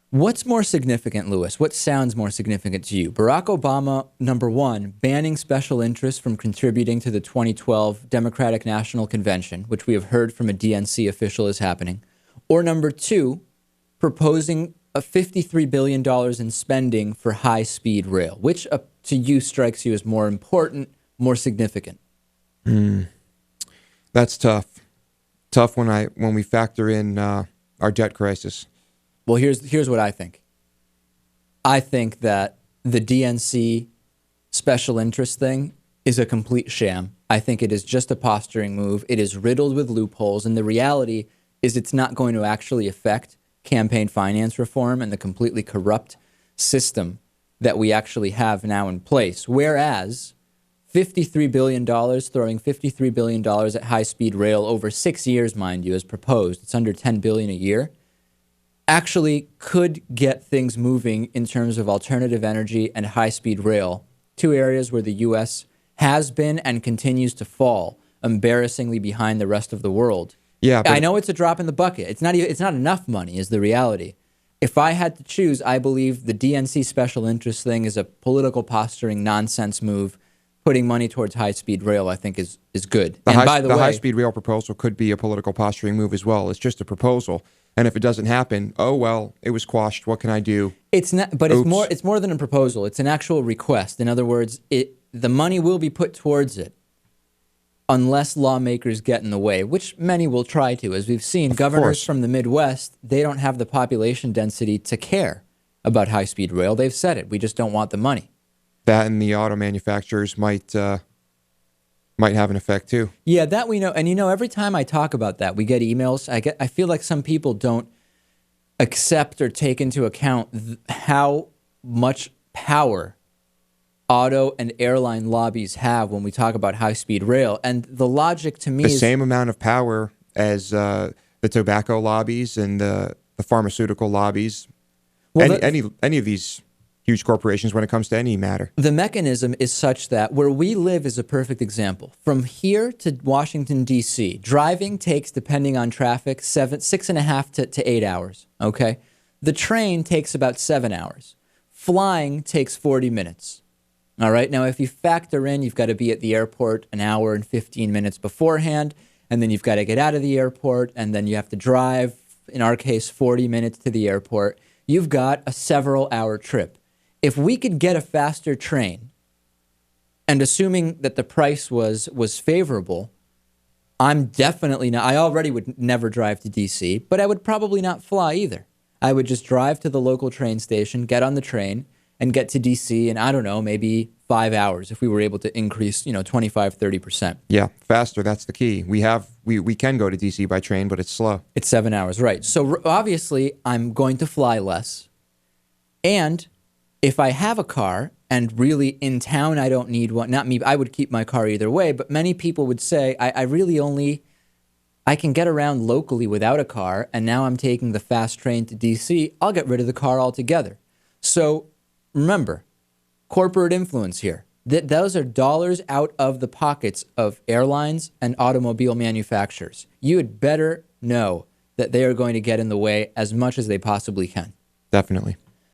What's more significant, Lewis? What sounds more significant to you? Barack Obama, number one, banning special interests from contributing to the 2012 Democratic National Convention, which we have heard from a DNC official is happening. Or number two, proposing a $53 billion in spending for high-speed rail. Which to you strikes you as more important, more significant? That's tough. Tough when we factor in our debt crisis. Well, here's what I think. I think that the DNC special interest thing is a complete sham. I think it is just a posturing move. It is riddled with loopholes, and the reality is it's not going to actually affect campaign finance reform and the completely corrupt system that we actually have now in place. Whereas $53 billion, throwing $53 billion at high-speed rail over 6 years, mind you, as proposed, it's under $10 billion a year, actually could get things moving in terms of alternative energy and high-speed rail, two areas where the U.S. has been and continues to fall embarrassingly behind the rest of the world. Yeah, I know it's a drop in the bucket. It's not enough money is the reality. If I had to choose, I believe the DNC special interest thing is a political posturing nonsense move. Putting money towards high-speed rail, I think, is good. The by the way, high-speed rail proposal could be a political posturing move as well. It's just a proposal. And if it doesn't happen, oh, well, it was quashed. What can I do? It's not, but it's more than a proposal. It's an actual request. In other words, the money will be put towards it unless lawmakers get in the way, which many will try to. As we've seen, governors from the Midwest, they don't have the population density to care about high-speed rail. They've said it. We just don't want the money. That and the auto manufacturers might have an effect too. Yeah, that we know. And every time I talk about that, we get emails. I feel like some people don't accept or take into account how much power auto and airline lobbies have when we talk about high-speed rail. And the logic to me is... the same amount of power as the tobacco lobbies and the pharmaceutical lobbies. Well, any of these huge corporations when it comes to any matter. The mechanism is such that where we live is a perfect example. From here to Washington, D.C., driving takes, depending on traffic, 6.5 to 8 hours, okay? The train takes about 7 hours. Flying takes 40 minutes, all right? Now, if you factor in, you've got to be at the airport an hour and 15 minutes beforehand, and then you've got to get out of the airport, and then you have to drive, in our case, 40 minutes to the airport. You've got a several-hour trip. If we could get a faster train, and assuming that the price was favorable, I'm definitely not. I already would never drive to D.C., but I would probably not fly either. I would just drive to the local train station, get on the train, and get to D.C. in, I don't know, maybe 5 hours if we were able to increase, 25, 30%. Yeah, faster. That's the key. We can go to D.C. by train, but it's slow. It's 7 hours, right. So obviously, I'm going to fly less. And if I have a car and really in town I don't need one, not me, I would keep my car either way, but many people would say I can get around locally without a car, and now I'm taking the fast train to D.C., I'll get rid of the car altogether. So remember, corporate influence here. Those are dollars out of the pockets of airlines and automobile manufacturers. You had better know that they are going to get in the way as much as they possibly can. Definitely.